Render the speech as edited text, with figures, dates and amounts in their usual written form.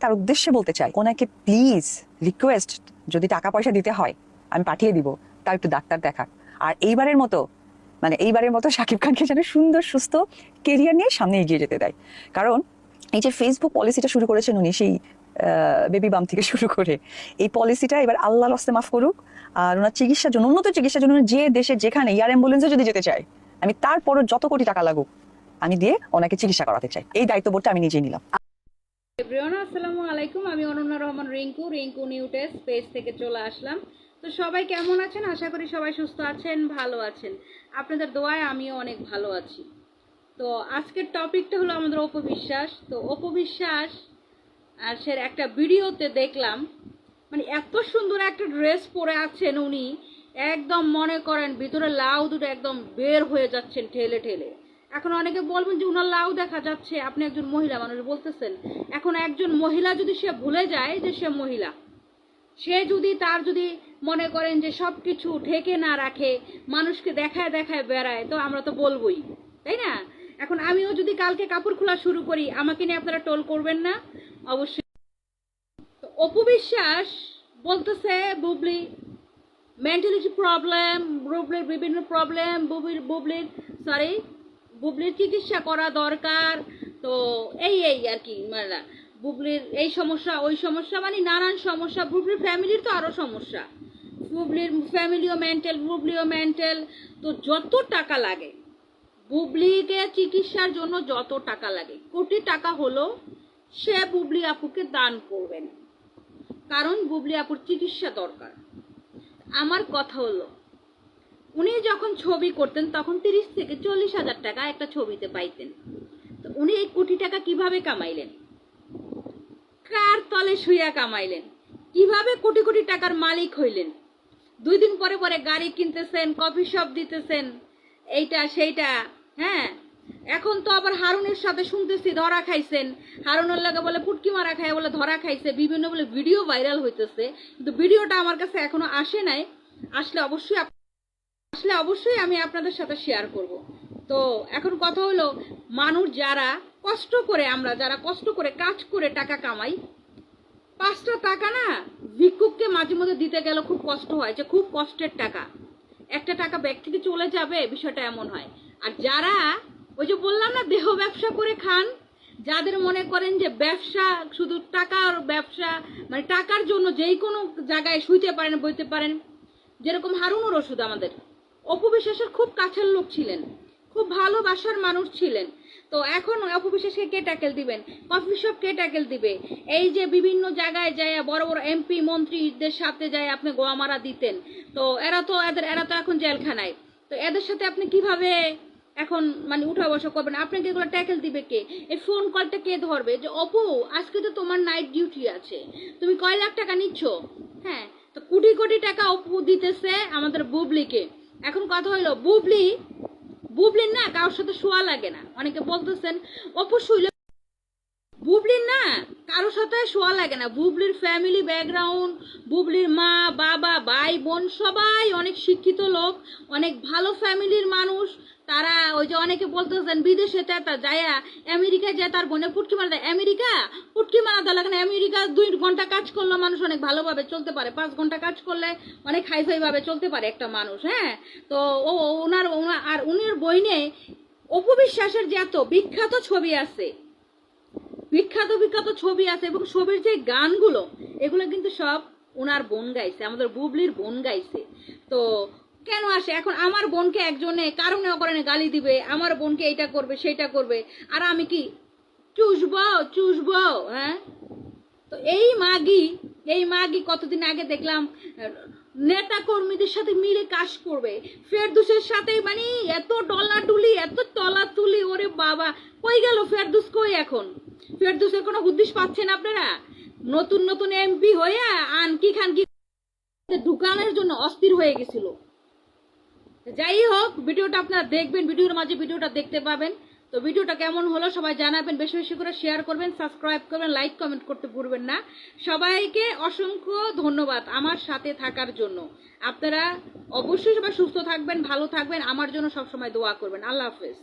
তার উদ্দেশ্যে বলতে চাই, ওনাকে প্লিজ রিকোয়েস্ট, যদি টাকা পয়সা দিতে হয় আমি পাঠিয়ে দিব, তাও একটু ডাক্তার দেখাক। আর এইবারের মতো শাকিব খানকে যেন সুন্দর সুস্থ কেরিয়ার নিয়ে সামনে এগিয়ে যেতে দেয়। কারণ এই যে ফেসবুক পলিসিটা শুরু করেছেন উনি, সেই বেবি বাম থেকে শুরু করে এই পলিসিটা এবার আল্লাহর হস্তে মাফ করুক। আর ওনার চিকিৎসার জন্য, উন্নত চিকিৎসার জন্য যে দেশে যেখানে এয়ার অ্যাম্বুলেন্সে যদি যেতে চাই, আমি তারপরও যত কোটি টাকা লাগুক আমি দিয়ে ওনাকে চিকিৎসা করাতে চাই। এই দায়িত্ববোধটা আমি নিজেই নিলাম। এভরিওয়ান, আসসালামু আলাইকুম। আমি অনন্যা রহমান রিঙ্কু নিউটেস পেজ থেকে চলে আসলাম। তো সবাই কেমন আছেন? আশা করি সবাই সুস্থ আছেন, ভালো আছেন। আপনাদের দোয়ায় আমিও অনেক ভালো আছি। তো আজকের টপিকটা হলো আমাদের অপবিশ্বাস। তো অপবিশ্বাস আর সে একটা ভিডিওতে দেখলাম, মানে এত সুন্দর একটা ড্রেস পরে আছেন উনি, একদম মনে করেন ভিতরে লাউ দুটো একদম বের হয়ে যাচ্ছেন ঠেলে ঠেলে। এখন অনেকে বলবেন যে উনার লাউ দেখা যাচ্ছে, আপনি একজন মহিলা মানুষ বলতেছেন। এখন একজন মহিলা যদি সে ভুলে যায় যে সে মহিলা, সে যদি তার যদি মনে করেন যে সব কিছু ঢেকে না রাখে, মানুষকে দেখায় দেখায় বেড়ায়, তো আমরা তো বলবোই, তাই না? এখন আমিও যদি কালকে কাপড় খোলা শুরু করি, আমাকে নিয়ে আপনারা টোল করবেন না? অবশ্যই। তো অপবিশ্বাস বলতেছে বুবলি মেন্টালিটি প্রবলেম, বুবলির বিভিন্ন প্রবলেম, বুবলির চিকিৎসা করা দরকার। তো এই আর কি, মানে বুবলির এই সমস্যা ওই সমস্যা, মানে নানান সমস্যা। বুবলির ফ্যামিলির তো আরও সমস্যা, বুবলির ফ্যামিলিও মেন্টাল, বুবলিও মেন্টাল। তো যত টাকা লাগে বুবলিকে চিকিৎসার জন্য, যত টাকা লাগে, কোটি টাকা হলো সে বুবলি আপুকে দান করবেন, কারণ বুবলি আপুর চিকিৎসা দরকার। আমার কথা হলো, উনি যখন ছবি করতেন তখন 30 থেকে 40,000 টাকা একটা ছবিতে পাইতেন। তো উনি এই কোটি টাকা কিভাবে কামাইলেন? কার তলে শুইয়া কামাইলেন? কিভাবে কোটি কোটি টাকার মালিক হইলেন? 2 দিন পরে পরে গাড়ি কিনতেছেন, কফি শপ দিতেছেন, এইটা সেইটা। হ্যাঁ, এখন তো আবার হারুনের সাথে শুনতেছি ধরা খাইছেন। হারুনের লাগে বলে পুটকি মারা খায়, বলে ধরা খাইছে, বিভিন্ন বলে ভিডিও ভাইরাল হইতেছে। কিন্তু ভিডিওটা আমার কাছে এখনো আসে নাই। আসলে অবশ্যই আমি আপনাদের সাথে শেয়ার করব। তো এখন কথা হলো, মানুষ যারা কষ্ট করে, আমরা যারা কষ্ট করে কাজ করে টাকা কামাই, 5টা টাকা না ভিক্ষুককে মাঝে মধ্যে দিতে গেলে খুব কষ্ট হয়, যে খুব কষ্টের টাকা, একটা টাকা ব্যাগ থেকে চলে যাবে, বিষয়টা এমন হয়। আর যারা ওই যে বললাম না দেহ ব্যবসা করে খান, যাদের মনে করেন যে ব্যবসা শুধু টাকার ব্যবসা, মানে টাকার জন্য যেই কোনো জায়গায় শুইতে পারেন, বইতে পারেন, যেরকম হারুনুর ওষুধ আমাদের অপবিশ্বাসের খুব কাছের লোক ছিলেন, খুব ভালোবাসার মানুষ ছিলেন। তো এখন অপবিশ্বাসকে কে ট্যাকেল দিবেন? কফি শপ কে ট্যাকেল দিবে? এই যে বিভিন্ন জায়গায় যায় বড় বড় এমপি মন্ত্রীদের সাথে যায় আপনি গোয়া মারা দিতেন, তো এরা তো এখন জেলখানায়। তো এদের সাথে আপনি কিভাবে এখন মানে উঠা বসা করবেন? আপনাকে এগুলো ট্যাকেল দিবে কে? এই ফোন কলটা কে ধরবে যে অপু আজকে তো তোমার নাইট ডিউটি আছে, তুমি কয় লাখ টাকা নিচ্ছ? হ্যাঁ, তো কোটি কোটি টাকা অপু দিতেছে আমাদের বুবলিকে। এখন কথা হইলো, বুবলির না কারোর সাথে শোয়া লাগে না। অনেকে বলতেছেন অপু শুইলে, বুবলির না কারোর সাথে শোয়া লাগে না। বুবলির ফ্যামিলি ব্যাকগ্রাউন্ড, বুবলির মা বাবা ভাই বোন সবাই অনেক শিক্ষিত লোক, অনেক ভালো ফ্যামিলির মানুষ। তারা ওই যে অনেকে বলতেছেন বিদেশে তা যায়া আমেরিকা যায় তার বোনে পুটকি মারা দেয়। আমেরিকা পুটকি মারা দেওয়া লাগে না। আমেরিকা 2 ঘন্টা কাজ করলে মানুষ অনেক ভালোভাবে চলতে পারে, 5 ঘন্টা কাজ করলে অনেক হাইফাই ভাবে চলতে পারে একটা মানুষ। হ্যাঁ, তো উনার বইনে অপবিশ্বাসের যে এত বিখ্যাত ছবি আছে, বিখ্যাত ছবি আছে, এবং ছবির যে গানগুলো, এগুলো কিন্তু সব ওনার বোন গাইছে, আমাদের বুবলির বোন গাইছে। তো কেন আসে এখন আমার বোনকে একজনে কারণে অকারণে গালি দিবে, আমার বোনকে এইটা করবে সেইটা করবে, আর আমি কি চুষবো? হ্যাঁ, তো এই মাগি কতদিন আগে দেখলাম নেতা কর্মীদের সাথে মিলে কাজ করবে, ফেরদুসের সাথে, মানে এত ডলাডুলি, এত তলাতুলি, ওরে বাবা, কই গেল ফেরদুস? কই এখন ফেরদুসের কোনো হুদ্দিস পাচ্ছেন আপনারা? নতুন এমপি হয়ে আনকি খানকি ঢুকানোর জন্য অস্থির হয়ে গেছিল। যাই হোক, ভিডিওটা আপনারা দেখবেন, ভিডিওর মাঝে ভিডিওটা দেখতে পাবেন। তো ভিডিওটা কেমন হলো সবাই জানাবেন, বেশি বেশি করে শেয়ার করবেন, সাবস্ক্রাইব করবেন, লাইক কমেন্ট করতে ভুলবেন না। সবাইকে অসংখ্য ধন্যবাদ আমার সাথে থাকার জন্য। আপনারা অবশ্যই সবাই সুস্থ থাকবেন, ভালো থাকবেন, আমার জন্য সবসময় দোয়া করবেন। আল্লাহ হাফেজ।